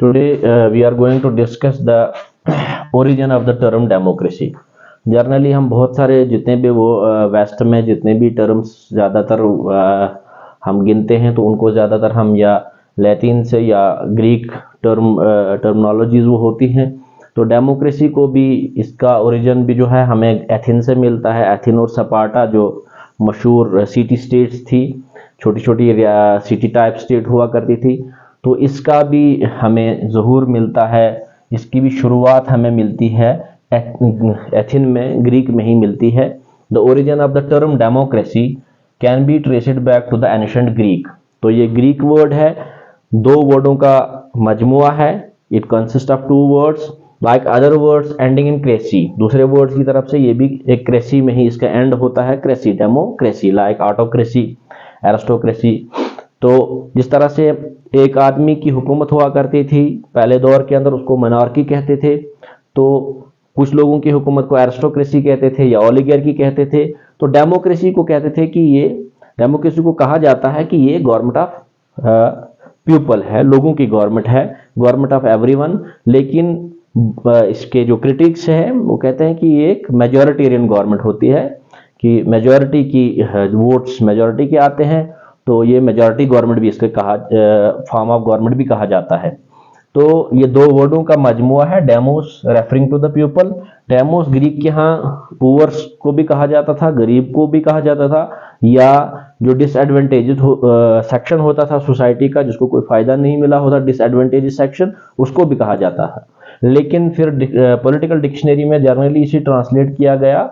Today we are going to discuss the origin of the term democracy. Generally हम बहुत सारे जितने भी वो वेस्ट में जितने भी टर्म्स ज़्यादातर हम गिनते हैं तो उनको ज़्यादातर हम या लैटिन से या ग्रीक टर्मिनोलॉजीज वो होती हैं। तो डेमोक्रेसी को भी इसका ओरिजिन भी जो है हमें एथेन से मिलता है। एथेन और स्पार्टा जो मशहूर सिटी स्टेट्स थी, छोटी छोटी सिटी टाइप स्टेट हुआ करती थी, तो इसका भी हमें ज़हूर मिलता है। इसकी भी शुरुआत हमें मिलती है एथेन में, ग्रीक में ही मिलती है। The origin of the term democracy can be traced back to the ancient Greek. तो ये ग्रीक वर्ड है, दो वर्डों का मजमुआ है। It consist of two words like other words ending in cracy. दूसरे वर्ड्स की तरफ से ये भी एक क्रेसी में ही इसका एंड होता है, cracy, democracy, like autocracy, aristocracy. तो जिस तरह से एक आदमी की हुकूमत हुआ करती थी पहले दौर के अंदर, उसको मोनार्की कहते थे। तो कुछ लोगों की हुकूमत को एरिस्टोक्रेसी कहते थे या ओलिगार्की कहते थे। तो डेमोक्रेसी को कहते थे कि ये, डेमोक्रेसी को कहा जाता है कि ये गवर्नमेंट ऑफ पीपल है, लोगों की गवर्नमेंट है, गवर्नमेंट ऑफ एवरीवन। लेकिन इसके जो क्रिटिक्स हैं वो कहते हैं कि ये एक मेजॉरिटेरियन गवर्नमेंट होती है, कि मेजॉरिटी की वोट्स मेजॉरिटी के आते हैं। तो ये मेजॉरिटी गवर्नमेंट भी इसके कहा, फॉर्म ऑफ गवर्नमेंट भी कहा जाता है। तो ये दो वर्डों का मजमुआ है, demos referring to the people. Demos Greek के यहाँ पुअर्स को भी कहा जाता था, गरीब को भी कहा जाता था, या जो डिसएडवांटेजेस सेक्शन होता था सोसाइटी का, जिसको कोई फायदा नहीं मिला होता, डिसएडवांटेजेस सेक्शन, उसको भी कहा जाता था। लेकिन फिर पॉलिटिकल डिक्शनरी में जनरली इसे ट्रांसलेट किया गया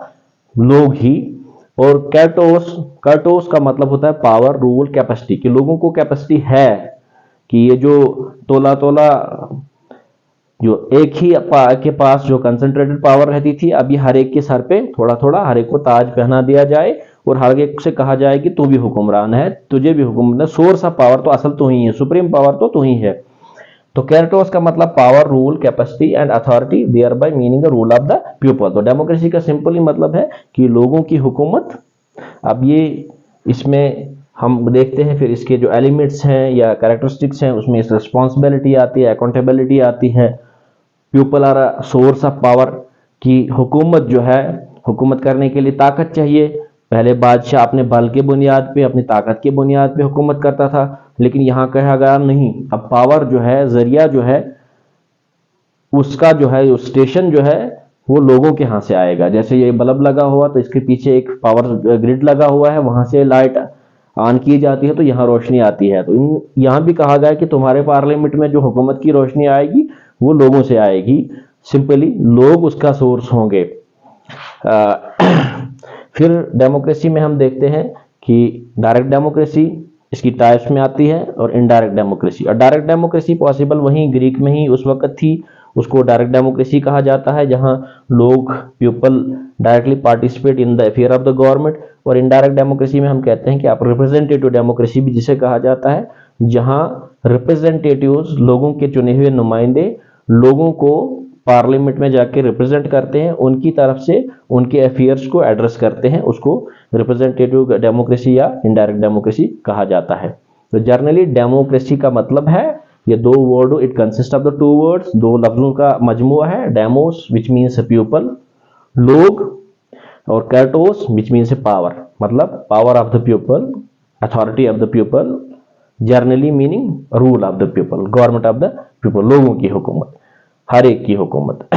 लोग ही। और कैटोस का मतलब होता है पावर, रूल, कैपेसिटी, कि लोगों को कैपेसिटी है कि ये जो तोला जो एक ही के पास जो कंसंट्रेटेड पावर रहती थी, अभी हर एक के सर पे थोड़ा थोड़ा हर एक को ताज पहना दिया जाए और हर एक से कहा जाए कि तू भी हुक्मरान है, तुझे भी हुक्म, सोर्स ऑफ पावर तो असल तो ही है, सुप्रीम पावर तो तू ही है। तो कैरेटोस का मतलब power, rule, capacity and authority, there by meaning rule of the people. तो डेमोक्रेसी का सिंपली मतलब है कि लोगों की हुकूमत। अब ये इसमें हम देखते हैं फिर इसके जो एलिमेंट्स हैं या कैरेक्टरिस्टिक्स हैं, उसमें इस रिस्पॉन्सिबिलिटी आती है, अकाउंटेबिलिटी आती है, people are a source of power, की हुकूमत जो है, हुकूमत करने के लिए ताकत चाहिए। पहले बादशाह अपने बल के बुनियाद पे, अपनी ताकत के बुनियाद पे हुकूमत करता था, लेकिन यहाँ कहा गया नहीं, अब पावर जो है, जरिया जो है, उसका जो है स्टेशन जो है वो लोगों के यहाँ से आएगा। जैसे ये बल्ब लगा हुआ तो इसके पीछे एक पावर ग्रिड लगा हुआ है, वहां से लाइट ऑन की जाती है तो यहाँ रोशनी आती है। तो यहाँ भी कहा गया कि तुम्हारे पार्लियामेंट में जो हुकूमत की रोशनी आएगी वो लोगों से आएगी, सिंपली लोग उसका सोर्स होंगे। फिर डेमोक्रेसी में हम देखते हैं कि डायरेक्ट डेमोक्रेसी इसकी टाइप्स में आती है और इनडायरेक्ट डेमोक्रेसी। और डायरेक्ट डेमोक्रेसी पॉसिबल वहीं ग्रीक में ही उस वक्त थी, उसको डायरेक्ट डेमोक्रेसी कहा जाता है, जहां लोग, people directly participate in the affair of the government. और इनडायरेक्ट डेमोक्रेसी में हम कहते हैं कि आप रिप्रेजेंटेटिव डेमोक्रेसी भी जिसे कहा जाता है, जहां रिप्रेजेंटेटिव्स, लोगों के चुने हुए नुमाइंदे, लोगों को पार्लियामेंट में जाके रिप्रेजेंट करते हैं, उनकी तरफ से उनके अफेयर्स को एड्रेस करते हैं, उसको रिप्रेजेंटेटिव डेमोक्रेसी या इनडायरेक्ट डेमोक्रेसी कहा जाता है। तो जर्नली डेमोक्रेसी का मतलब है ये दो word, it consist of the two words, दो लफ्जों का मजमुआ है, डेमोस विच मीन्स पीपल, लोग, और कैटोस विच मीन्स पावर, मतलब power of the people, authority of the people, generally meaning rule of the people, government of the people, लोगों की हुकूमत, हर एक की हुकूमत।